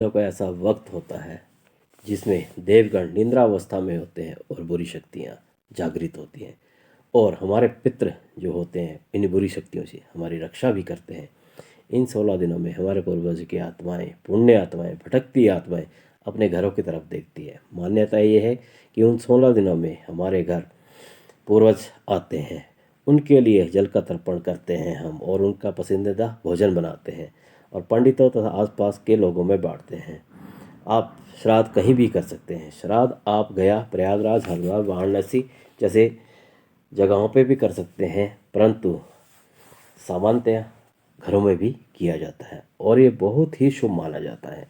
का ऐसा वक्त होता है जिसमें देवगण निद्रावस्था में होते हैं और बुरी शक्तियाँ जागृत होती हैं, और हमारे पितृ जो होते हैं इन बुरी शक्तियों से हमारी रक्षा भी करते हैं। इन 16 दिनों में हमारे पूर्वज की आत्माएं, पुण्य आत्माएं, भटकती आत्माएं अपने घरों की तरफ देखती है। मान्यता ये है कि उन 16 दिनों में हमारे घर पूर्वज आते हैं, उनके लिए जल का तर्पण करते हैं हम, और उनका पसंदीदा भोजन बनाते हैं और पंडितों तथा आसपास के लोगों में बांटते हैं। आप श्राद्ध कहीं भी कर सकते हैं। श्राद्ध आप गया, प्रयागराज, हरिद्वार, वाराणसी जैसे जगहों पे भी कर सकते हैं, परंतु सामान्यतः घरों में भी किया जाता है और ये बहुत ही शुभ माना जाता है।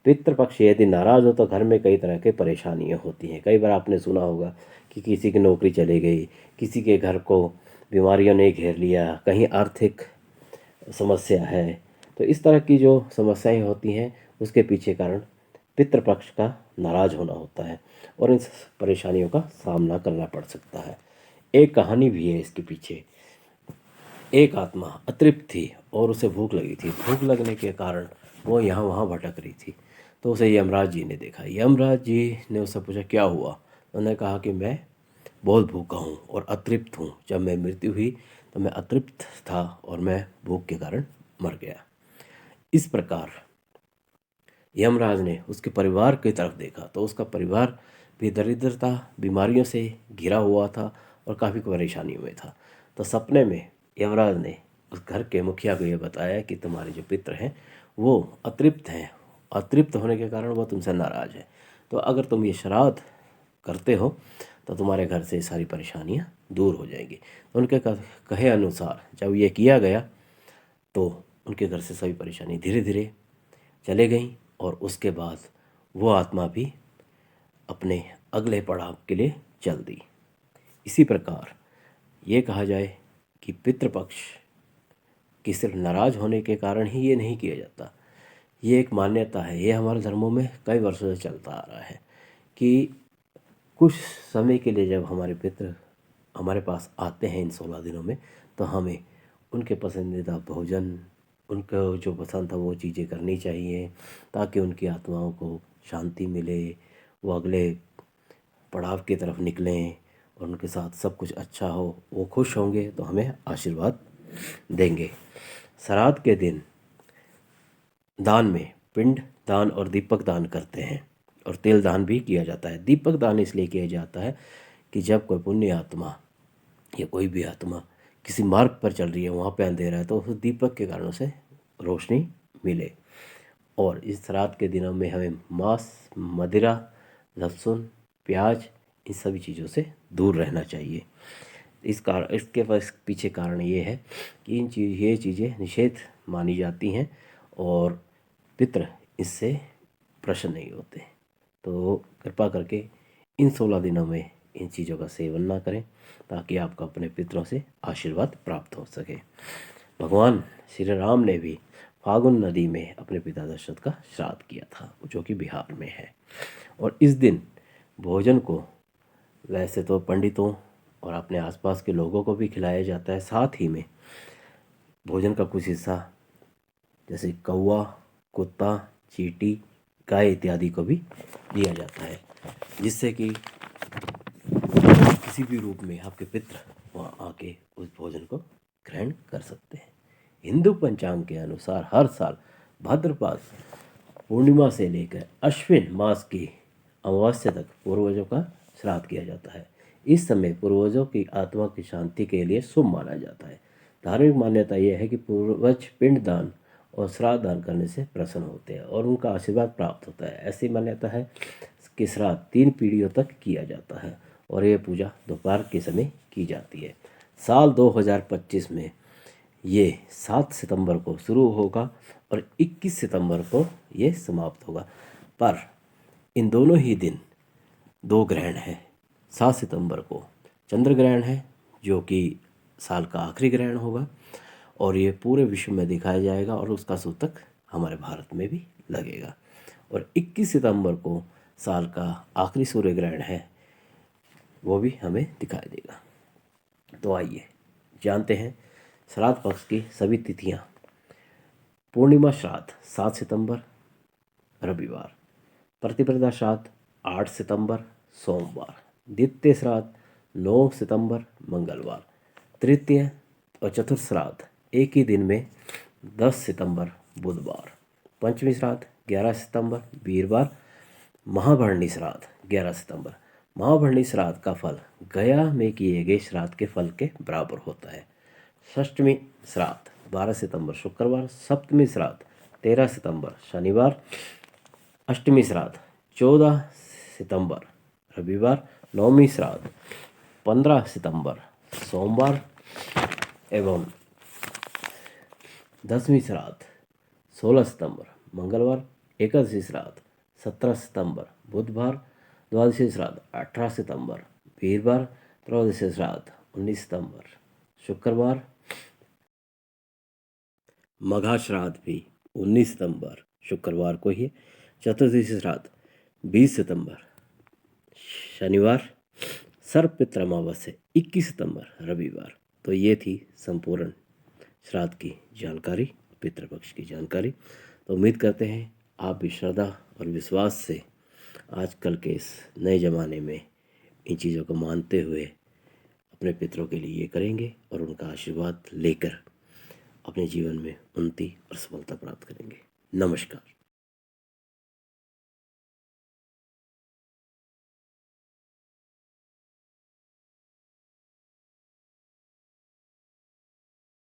पितृपक्ष यदि नाराज़ हो तो घर में कई तरह की परेशानियां होती हैं। कई बार आपने सुना होगा कि किसी की नौकरी चली गई, किसी के घर को बीमारियों ने घेर लिया, कहीं आर्थिक समस्या है। तो इस तरह की जो समस्याएं होती हैं उसके पीछे कारण पितृपक्ष का नाराज होना होता है और इन परेशानियों का सामना करना पड़ सकता है। एक कहानी भी है इसके पीछे। एक आत्मा अतृप्त थी और उसे भूख लगी थी। भूख लगने के कारण वो यहाँ वहाँ भटक रही थी। तो उसे यमराज जी ने देखा। यमराज जी ने उससे पूछा क्या हुआ। उन्होंने कहा कि मैं बहुत भूखा हूँ और अतृप्त हूँ। जब मैं मृत्यु हुई तो मैं अतृप्त था और मैं भूख के कारण मर गया। इस प्रकार यमराज ने उसके परिवार की तरफ देखा तो उसका परिवार भी दरिद्रता, बीमारियों से घिरा हुआ था और काफ़ी परेशानियों में था। तो सपने में यमराज ने उस घर के मुखिया को ये बताया कि तुम्हारे जो पितर हैं वो अतृप्त हैं। अतृप्त होने के कारण वो तुमसे नाराज़ है। तो अगर तुम ये श्राद्ध करते हो तो तुम्हारे घर से सारी परेशानियां दूर हो जाएंगी। उनके कहे अनुसार जब ये किया गया तो उनके घर से सभी परेशानी धीरे धीरे चले गईं और उसके बाद वो आत्मा भी अपने अगले पड़ाव के लिए चल दी। इसी प्रकार ये कहा जाए कि पितृपक्ष कि सिर्फ नाराज होने के कारण ही ये नहीं किया जाता। ये एक मान्यता है, ये हमारे धर्मों में कई वर्षों से चलता आ रहा है कि कुछ समय के लिए जब हमारे पितृ हमारे पास आते हैं इन 16 दिनों में, तो हमें उनके पसंदीदा भोजन, उनको जो पसंद था वो चीज़ें करनी चाहिए ताकि उनकी आत्माओं को शांति मिले, वो अगले पड़ाव की तरफ निकलें और उनके साथ सब कुछ अच्छा हो। वो खुश होंगे तो हमें आशीर्वाद देंगे। श्राद्ध के दिन दान में पिंड दान और दीपक दान करते हैं और तेल दान भी किया जाता है। दीपक दान इसलिए किया जाता है कि जब कोई पुण्य आत्मा या कोई भी आत्मा किसी मार्ग पर चल रही है, वहाँ पे अंधेरा है, तो उस दीपक के कारण उसे रोशनी मिले। और इस श्राद्ध के दिनों में हमें मांस, मदिरा, लहसुन, प्याज इन सभी चीज़ों से दूर रहना चाहिए। इसके पास पीछे कारण ये है कि ये चीज़ें निषेध मानी जाती हैं और पितृ इससे प्रसन्न नहीं होते। तो कृपा करके इन 16 दिनों में इन चीज़ों का सेवन ना करें ताकि आपको अपने पितरों से आशीर्वाद प्राप्त हो सके। भगवान श्री राम ने भी फागुन नदी में अपने पिता दशरथ का श्राद्ध किया था, जो कि बिहार में है। और इस दिन भोजन को वैसे तो पंडितों और अपने आसपास के लोगों को भी खिलाया जाता है, साथ ही में भोजन का कुछ हिस्सा जैसे कौवा, कुत्ता, चींटी, गाय इत्यादि को भी दिया जाता है, जिससे कि किसी भी रूप में आपके पितृ वहाँ आके उस भोजन को ग्रहण कर सकते हैं। हिंदू पंचांग के अनुसार हर साल भाद्रपद पूर्णिमा से लेकर अश्विन मास की अमावस्या तक पूर्वजों का श्राद्ध किया जाता है। इस समय पूर्वजों की आत्मा की शांति के लिए शुभ माना जाता है। धार्मिक मान्यता यह है कि पूर्वज पिंड दान और श्राद्ध दान करने से प्रसन्न होते हैं और उनका आशीर्वाद प्राप्त होता है। ऐसी मान्यता है कि श्राद्ध 3 पीढ़ियों तक किया जाता है और यह पूजा दोपहर के समय की जाती है। साल 2025 में ये 7 सितंबर को शुरू होगा और 21 सितंबर को ये समाप्त होगा। पर इन दोनों ही दिन 2 ग्रहण हैं। 7 सितंबर को चंद्र ग्रहण है, जो कि साल का आखिरी ग्रहण होगा और ये पूरे विश्व में दिखाया जाएगा और उसका सूतक हमारे भारत में भी लगेगा। और 21 सितंबर को साल का आखिरी सूर्य ग्रहण है, वो भी हमें दिखाई देगा। तो आइए जानते हैं श्राद्ध पक्ष की सभी तिथियाँ। पूर्णिमा श्राद्ध 7 सितंबर, रविवार। प्रतिपदा श्राद्ध 8 सितंबर सोमवार। द्वितीय श्राद्ध 9 सितंबर मंगलवार। तृतीय और चतुर्थ श्राद्ध एक ही दिन में 10 सितंबर बुधवार। पंचमी श्राद्ध 11 सितंबर वीरवार। महाभरणी श्राद्ध 11 सितंबर। महाभरणी श्राद्ध का फल गया में किए गए श्राद्ध के फल के बराबर होता है। षष्ठमी श्राद्ध 12 सितंबर शुक्रवार। सप्तमी श्राद्ध 13 सितंबर शनिवार। अष्टमी श्राद्ध 14 सितंबर रविवार। नवमी श्राद्ध 15 सितंबर सोमवार एवं दसवीं श्राद्ध 16 सितंबर मंगलवार। एकादशी श्राद्ध 17 सितंबर बुधवार। द्वादशी श्राद्ध 18 सितंबर वीरवार। त्रयोदशी श्राद्ध 19 सितंबर शुक्रवार। मघा श्राद्ध भी 19 सितंबर शुक्रवार को ही। चतुर्दशी श्राद्ध 20 सितंबर शनिवार। सर्वपितृ अमावस्या 21 सितंबर रविवार। तो ये थी संपूर्ण श्राद्ध की जानकारी, पितृपक्ष की जानकारी। तो उम्मीद करते हैं आप भी श्रद्धा और विश्वास से आजकल के इस नए ज़माने में इन चीज़ों को मानते हुए अपने पितरों के लिए ये करेंगे और उनका आशीर्वाद लेकर अपने जीवन में उन्नति और सफलता प्राप्त करेंगे। नमस्कार।